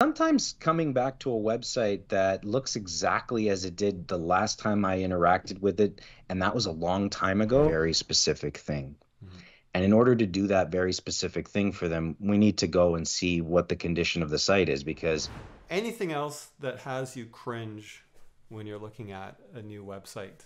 Sometimes coming back to a website that looks exactly as it did the last time I interacted with it, and that was a long time ago, very specific thing. Mhm. And in order to do that very specific thing for them, we need to go and see what the condition of the site is because Anything else that has you cringe when you're looking at a new website?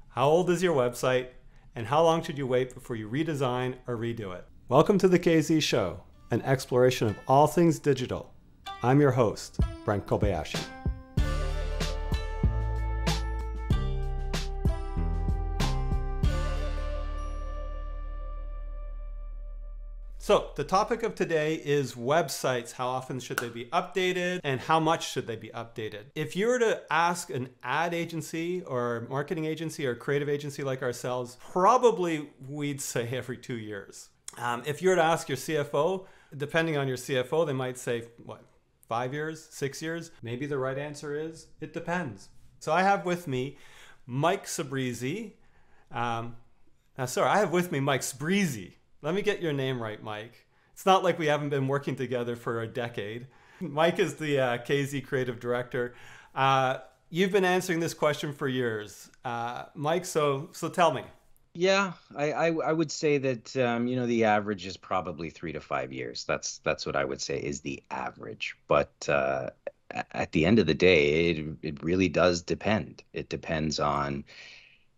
How old is your website, and how long should you wait before you redesign or redo it? Welcome to the KZ Show, an exploration of all things digital. I'm your host, Brent Kobayashi. So the topic of today is websites. How often should they be updated and how much should they be updated? If you were to ask an ad agency or marketing agency or creative agency like ourselves, probably we'd say every 2 years. If you were to ask your CFO, depending on your CFO, they might say, 5 years, 6 years? Maybe the right answer is, it depends. So I have with me Mike Sabrizi. I have with me Mike Sbreezy. Let me get your name right, Mike. It's not like we haven't been working together for a decade. Mike is the KZ creative director. You've been answering this question for years. Mike, so tell me. yeah, I would say that the average is probably 3 to 5 years. That's what I would say is the average. But at the end of the day, it really does depend. It depends on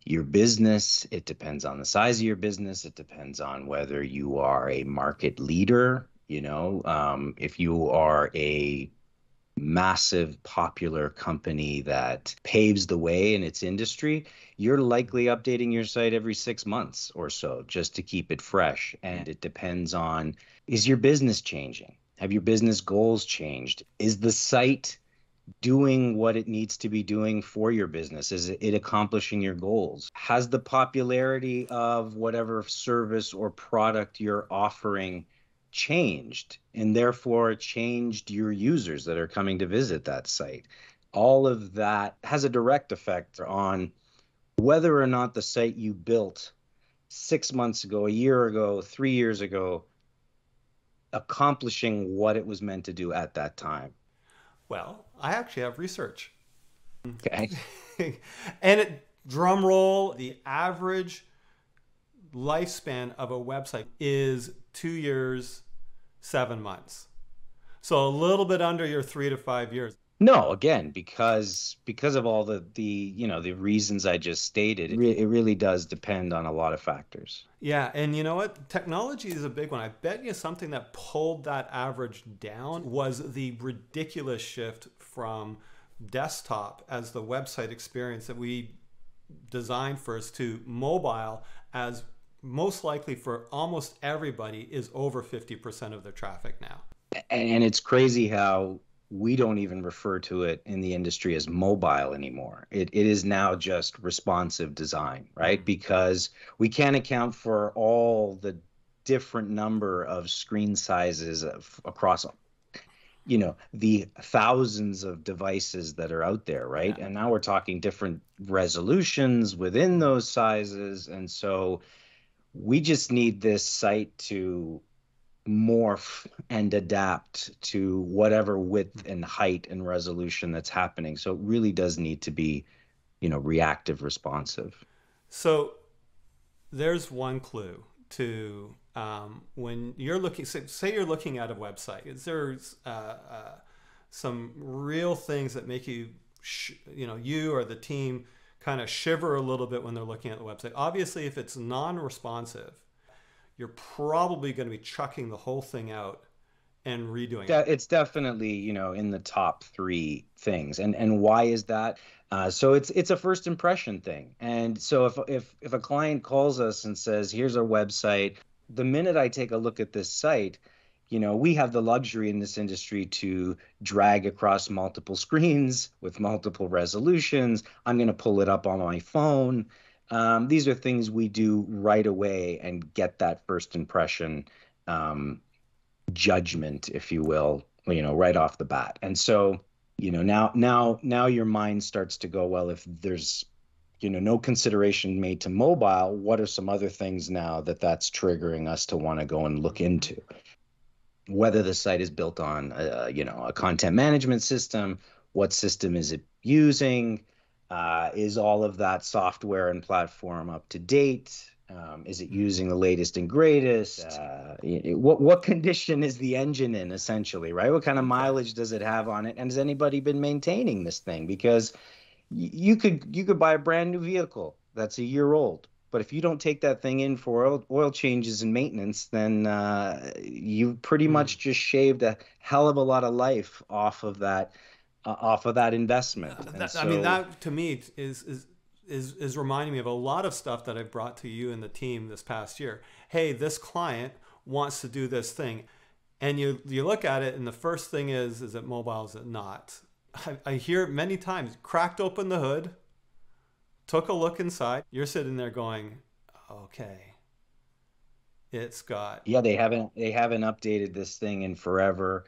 your business. It depends on the size of your business. It depends on whether you are a market leader. If you are a massive popular company that paves the way in its industry, you're likely updating your site every 6 months or so just to keep it fresh. And it depends on, is your business changing? Have your business goals changed? Is the site doing what it needs to be doing for your business? Is it accomplishing your goals? Has the popularity of whatever service or product you're offering changed, and therefore changed your users that are coming to visit that site? All of that has a direct effect on whether or not the site you built 6 months ago, a year ago, 3 years ago, accomplishing what it was meant to do at that time. Well, I actually have research. Okay. Drum roll, the average lifespan of a website is 2 years, 7 months. So a little bit under your 3 to 5 years. No, again, because of all the reasons I just stated, it really does depend on a lot of factors. Yeah, and you know what? Technology is a big one. I bet you something that pulled that average down was the ridiculous shift from desktop as the website experience that we designed first to mobile, as most likely for almost everybody is over 50% of their traffic now. And it's crazy how we don't even refer to it in the industry as mobile anymore. It is now just responsive design, right? Because we can't account for all the different number of screen sizes across the thousands of devices that are out there, right? Yeah. And now we're talking different resolutions within those sizes. And so we just need this site to morph and adapt to whatever width and height and resolution that's happening. So it really does need to be, reactive, responsive. So there's one clue to when you're looking, say you're looking at a website, is there some real things that make you, you or the team kind of shiver a little bit when they're looking at the website? Obviously, if it's non-responsive, you're probably going to be chucking the whole thing out and redoing it. It's definitely, in the top three things. And why is that? So it's a first impression thing. And so if a client calls us and says, here's our website, the minute I take a look at this site, we have the luxury in this industry to drag across multiple screens with multiple resolutions. I'm going to pull it up on my phone. These are things we do right away and get that first impression judgment, if you will, right off the bat. And so, now your mind starts to go, well, if there's no consideration made to mobile, what are some other things now that's triggering us to want to go and look into? whether the site is built on a content management system, what system is it using, is all of that software and platform up to date? Is it Mm. using the latest and greatest? What condition is the engine in, essentially, right? What kind of Okay. mileage does it have on it? And has anybody been maintaining this thing? Because you could buy a brand new vehicle that's a year old, but if you don't take that thing in for oil changes and maintenance, then you've pretty Mm. much just shaved a hell of a lot of life off of that investment. And I mean, so, that to me is reminding me of a lot of stuff that I brought to you and the team this past year. Hey, this client wants to do this thing, and you look at it, and the first thing is it mobile? Is it not? I hear it many times. Cracked open the hood, took a look inside. You're sitting there going, okay, it's got. yeah, they haven't updated this thing in forever.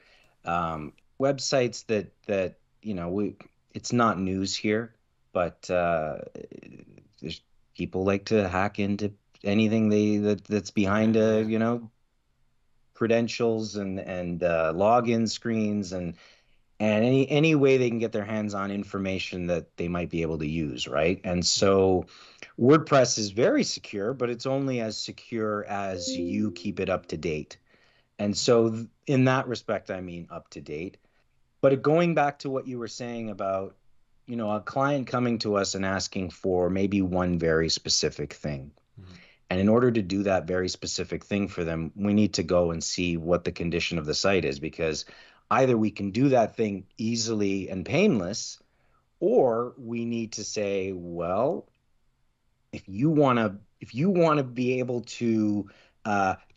Websites that we it's not news here, but there's people like to hack into anything that's Yeah, behind yeah, yeah. credentials and login screens and any way they can get their hands on information that they might be able to use, right? And Mm. so WordPress is very secure, but it's only as secure as you keep it up to date. And so in that respect, I mean up to date. But going back to what you were saying about, a client coming to us and asking for maybe one very specific thing. Mm. And in order to do that very specific thing for them, we need to go and see what the condition of the site is, because either we can do that thing easily and painless, or we need to say, well, if you want to be able to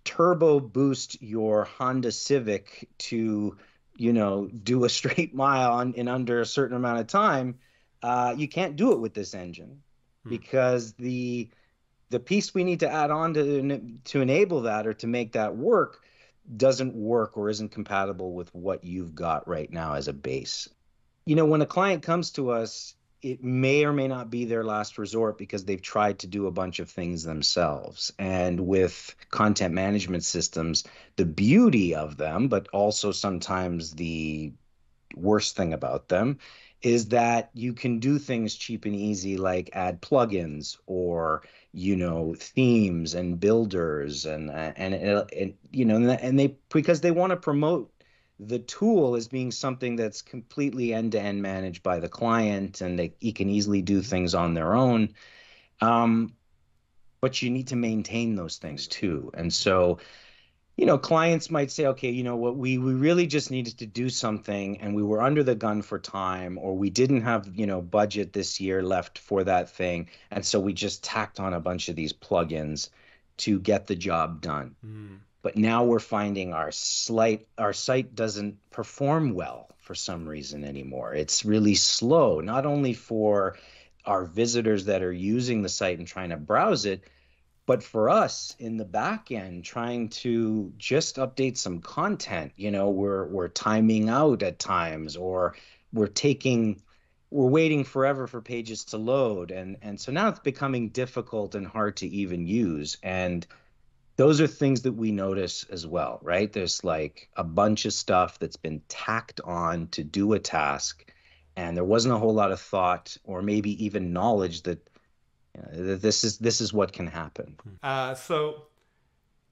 turbo boost your Honda Civic to do a straight mile in under a certain amount of time, you can't do it with this engine, Mm. because the piece we need to add on to enable that or to make that work doesn't work or isn't compatible with what you've got right now as a base. When a client comes to us, it may or may not be their last resort because they've tried to do a bunch of things themselves. And with content management systems, the beauty of them, but also sometimes the worst thing about them, is that you can do things cheap and easy, like add plugins or themes and builders and they, because they want to promote the tool as being something that's completely end-to-end managed by the client, and they you can easily do things on their own. um, but you need to maintain those things too. And so clients might say, okay, you know what, we really just needed to do something and we were under the gun for time, or we didn't have, budget this year left for that thing. And so we just tacked on a bunch of these plugins to get the job done. Mm. But now we're finding our site doesn't perform well for some reason anymore. It's really slow, not only for our visitors that are using the site and trying to browse it, but for us in the back end, trying to just update some content, we're timing out at times, or we're taking we're waiting forever for pages to load, and so now it's becoming difficult and hard to even use. And those are things that we notice as well, right? There's like a bunch of stuff that's been tacked on to do a task, and there wasn't a whole lot of thought or maybe even knowledge that this is what can happen. So,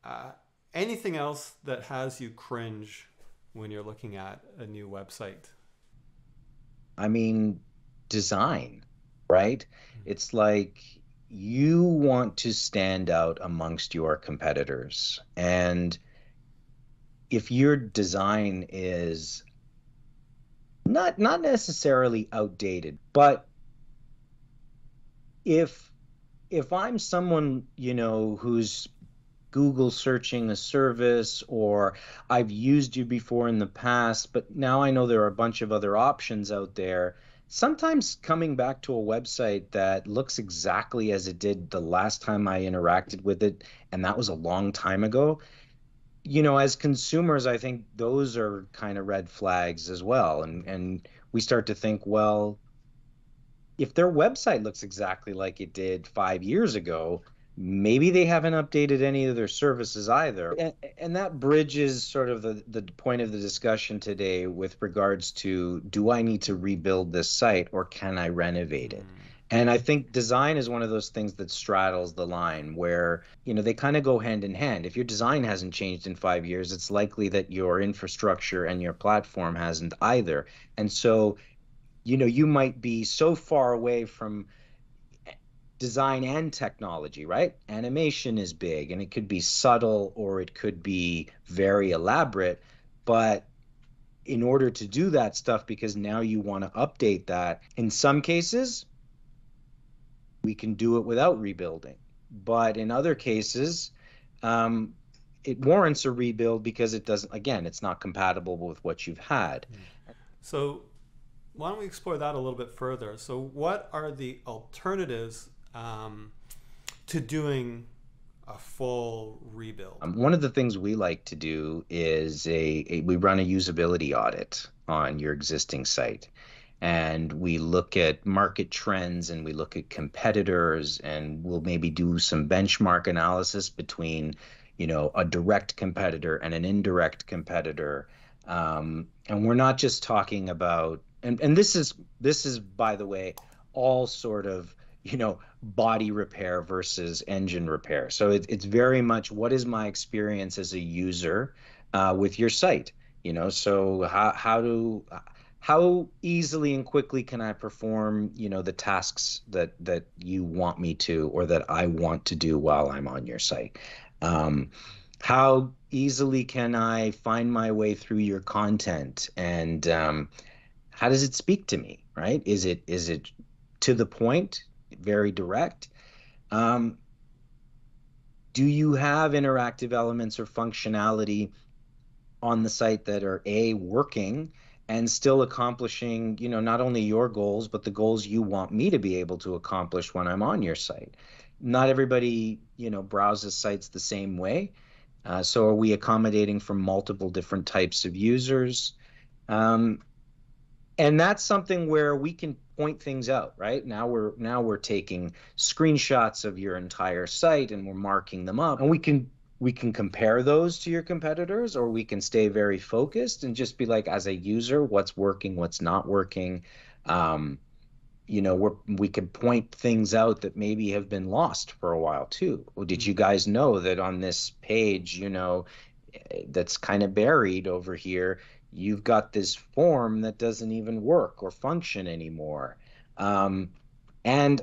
uh, anything else that has you cringe when you're looking at a new website? I mean, design, right? It's like you want to stand out amongst your competitors. And if your design is not necessarily outdated, but if if I'm someone, who's Google searching a service, or I've used you before in the past, but now I know there are a bunch of other options out there. Sometimes coming back to a website that looks exactly as it did the last time I interacted with it, and that was a long time ago, as consumers, I think those are kind of red flags as well. And we start to think, well, if their website looks exactly like it did 5 years ago, maybe they haven't updated any of their services either. And that bridges sort of the point of the discussion today with regards to, do I need to rebuild this site or can I renovate it? Mm. And I think design is one of those things that straddles the line where, they kind of go hand in hand. If your design hasn't changed in 5 years, it's likely that your infrastructure and your platform hasn't either. And so, you might be so far away from design and technology, right? Animation is big and it could be subtle or it could be very elaborate. But in order to do that stuff, because now you want to update that, in some cases, we can do it without rebuilding. But in other cases, um, it warrants a rebuild because it doesn't, again, it's not compatible with what you've had. So why don't we explore that a little bit further? So what are the alternatives to doing a full rebuild? One of the things we like to do is we run a usability audit on your existing site. And we look at market trends and we look at competitors and we'll maybe do some benchmark analysis between, a direct competitor and an indirect competitor. And we're not just talking about, and this is, by the way, all sort of, body repair versus engine repair. So it's very much, what is my experience as a user with your site? So how easily and quickly can I perform, the tasks that you want me to, or that I want to do while I'm on your site? Um, how easily can I find my way through your content? And how does it speak to me, right? Is it to the point, very direct? Um, do you have interactive elements or functionality on the site that are working and still accomplishing, not only your goals, but the goals you want me to be able to accomplish when I'm on your site? Not everybody, browses sites the same way. So are we accommodating for multiple different types of users? Um, and that's something where we can point things out, right? Now we're taking screenshots of your entire site and we're marking them up, and we can compare those to your competitors, or we can stay very focused and just be like, as a user, what's working, what's not working. um, we can point things out that maybe have been lost for a while too. Well, did you Mm-hmm. guys know that on this page, that's kind of buried over here, you've got this form that doesn't even work or function anymore? Um, and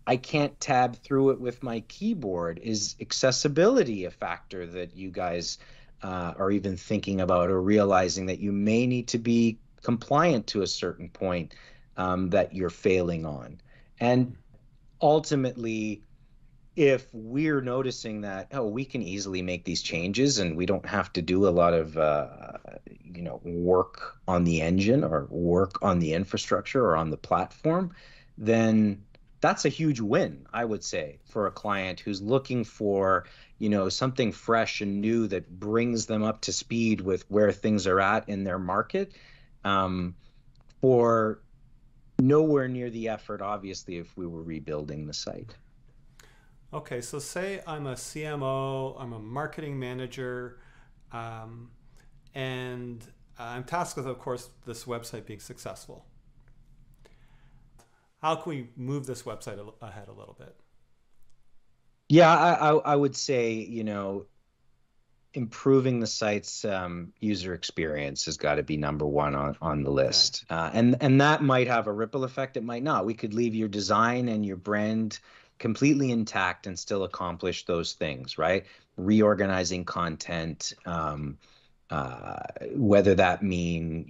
I can't tab through it with my keyboard. Is accessibility a factor that you guys are even thinking about, or realizing that you may need to be compliant to a certain point that you're failing on? And ultimately, if we're noticing that, oh, we can easily make these changes and we don't have to do a lot of work on the engine or work on the infrastructure or on the platform, then that's a huge win, I would say, for a client who's looking for, something fresh and new that brings them up to speed with where things are at in their market, um, for nowhere near the effort, obviously, if we were rebuilding the site. Okay, so say I'm a CMO, I'm a marketing manager, um, and I'm tasked with, of course, this website being successful. How can we move this website ahead a little bit? Yeah, I would say, improving the site's user experience has got to be number one on the Okay. list. And that might have a ripple effect. It might not. We could leave your design and your brand completely intact and still accomplish those things, right? Reorganizing content, whether that mean,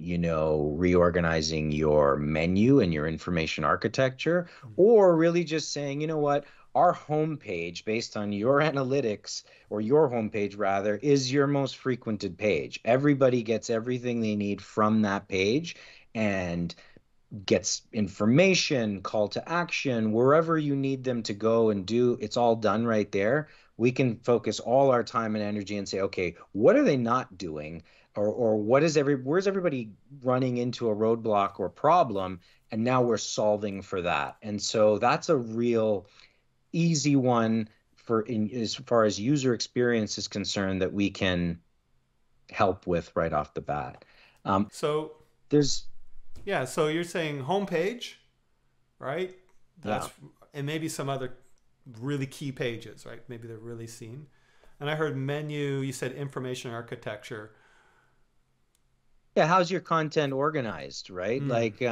reorganizing your menu and your information architecture, or really just saying, what, our homepage, based on your analytics, or your homepage rather, is your most frequented page. Everybody gets everything they need from that page, and gets information, call to action, wherever you need them to go and do, it's all done right there. We can focus all our time and energy and say, okay, what are they not doing? Or where's everybody running into a roadblock or problem? And now we're solving for that. And so that's a real easy one as far as user experience is concerned that we can help with right off the bat. Um, So there's yeah, so you're saying homepage, right? yeah. That's and maybe some other really key pages, right? Maybe they're really seen. And I heard menu, you said information architecture. Yeah, how's your content organized, right? Mm, Like,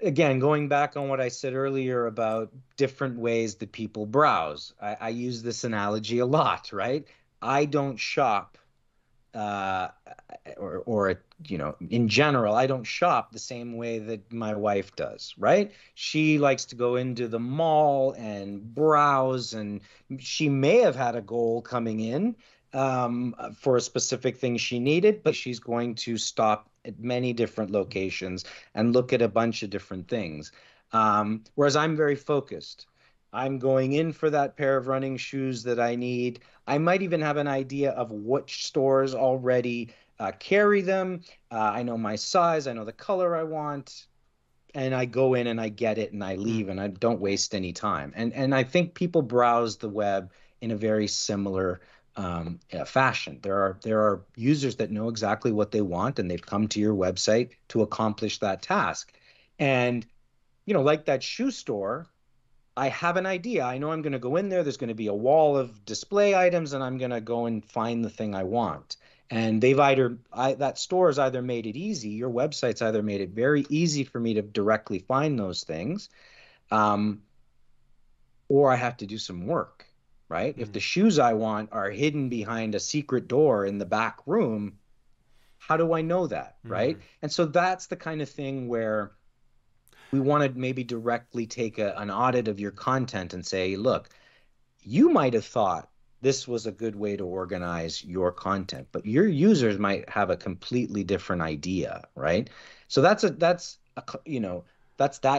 again, going back on what I said earlier about different ways that people browse, I use this analogy a lot, right? I don't shop uh, or in general, I don't shop the same way that my wife does, right? She likes to go into the mall and browse, and she may have had a goal coming in for a specific thing she needed, but she's going to stop at many different locations and look at a bunch of different things. Whereas I'm very focused. I'm going in for that pair of running shoes that I need. I might even have an idea of which stores already carry them. I know my size, I know the color I want, and I go in and I get it and I mm, leave and I don't waste any time. And I think people browse the web in a very similar fashion. There are users that know exactly what they want and they've come to your website to accomplish that task. And like that shoe store, I have an idea. I know I'm going to go in there. There's going to be a wall of display items, and I'm going to go and find the thing I want. And that store has either made it easy, your website's either made it very easy for me to directly find those things, um, or I have to do some work, right? If the mm, shoes I want are hidden behind a secret door in the back room, how do I know that, right? mm, And so that's the kind of thing where we want to maybe directly take an audit of your content and say, look, you might have thought this was a good way to organize your content, but your users might have a completely different idea, right? So that's that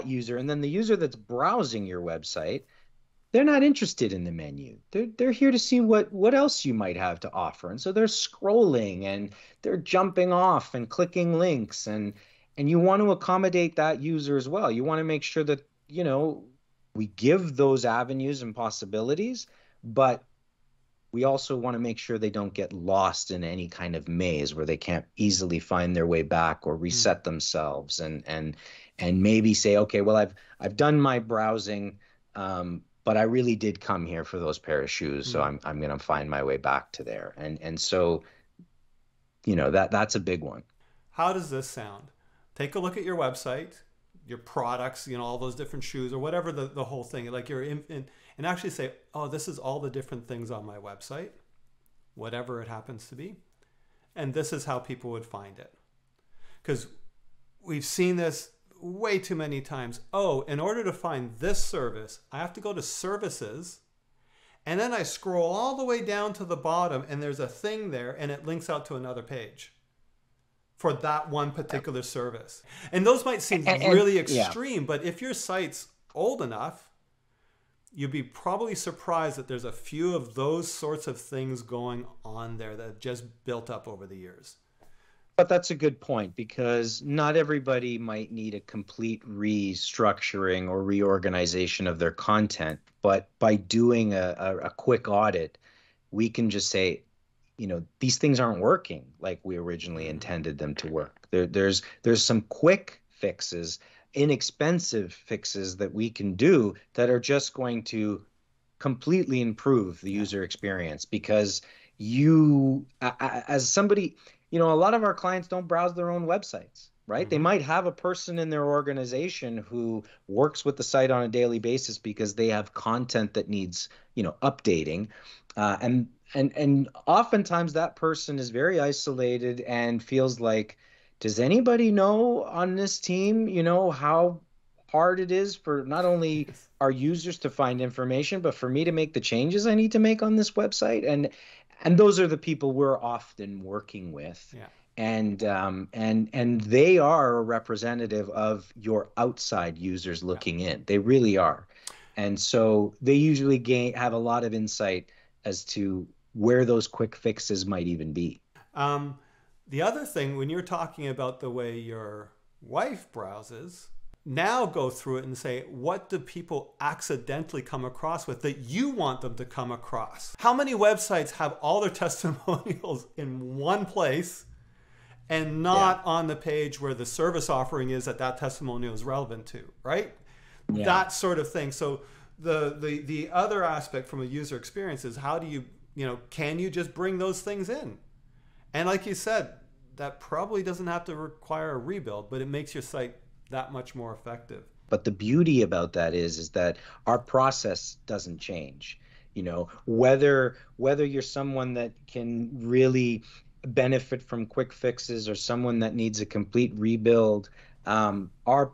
user. And then the user that's browsing your website, they're not interested in the menu. They're here to see what else you might have to offer. And so they're scrolling and they're jumping off and clicking links and you want to accommodate that user as well. You want to make sure that, we give those avenues and possibilities, but we also want to make sure they don't get lost in any kind of maze where they can't easily find their way back or mm, reset themselves and maybe say, okay, well, I've done my browsing, but I really did come here for those pair of shoes, so mm. I'm gonna find my way back to there. And so that's a big one. How does this sound? Take a look at your website, your products, all those different shoes or whatever the whole thing. Like and actually say, oh, this is all the different things on my website, whatever it happens to be. And this is how people would find it. Because we've seen this way too many times. Oh, in order to find this service, I have to go to services. And then I scroll all the way down to the bottom and there's a thing there and it links out to another page for that one particular service. And those might seem And really yeah. extreme, but if your site's old enough, you'd be probably surprised that there's a few of those sorts of things going on there that have just built up over the years. But that's a good point because not everybody might need a complete restructuring or reorganization of their content. But by doing a quick audit, we can just say, these things aren't working like we originally Mm-hmm. intended them to work. There's some quick fixes, inexpensive fixes that we can do that are just going to completely improve the Yeah. user experience because as somebody, a lot of our clients don't browse their own websites, right? They Mm-hmm. might have a person in their organization who works with the site on a daily basis because they have content that needs, updating. And oftentimes that person is very isolated and feels like, does anybody know on this team, how hard it is for not only Yes. our users to find information, but for me to make the changes I need to make on this website. And those are the people we're often working with. Yeah. And they are a representative of your outside users Yeah. looking in. They really are. And so they usually have a lot of insight as to where those quick fixes might even be. Um, the other thing, when you're talking about the way your wife browses, now go through it and say, what do people accidentally come across with that you want them to come across? How many websites have all their testimonials in one place and not on the page where the service offering is that that testimonial is relevant to, right? Yeah. That sort of thing. So the other aspect from a user experience is how do you, can you just bring those things in? And like you said, that probably doesn't have to require a rebuild, but it makes your site that much more effective. But the beauty about that is that our process doesn't change. Whether you're someone that can really benefit from quick fixes or someone that needs a complete rebuild, our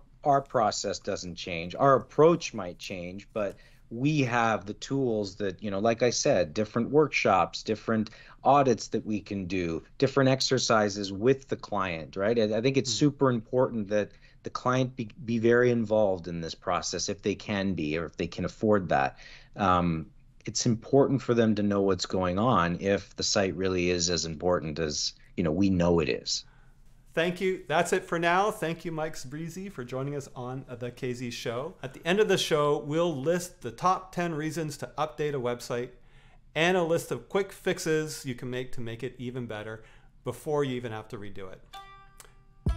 process doesn't change. Our approach might change, but we have the tools that, like I said, different workshops, different audits that we can do, different exercises with the client, right? I think it's super important that the client be very involved in this process if they can be, or if they can afford that. It's important for them to know what's going on if the site really is as important as, we know it is. Thank you. That's it for now. Thank you, Mike Sbreezy, for joining us on the KZ Show. At the end of the show, we'll list the top 10 reasons to update a website and a list of quick fixes you can make to make it even better before you even have to redo it.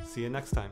See you next time.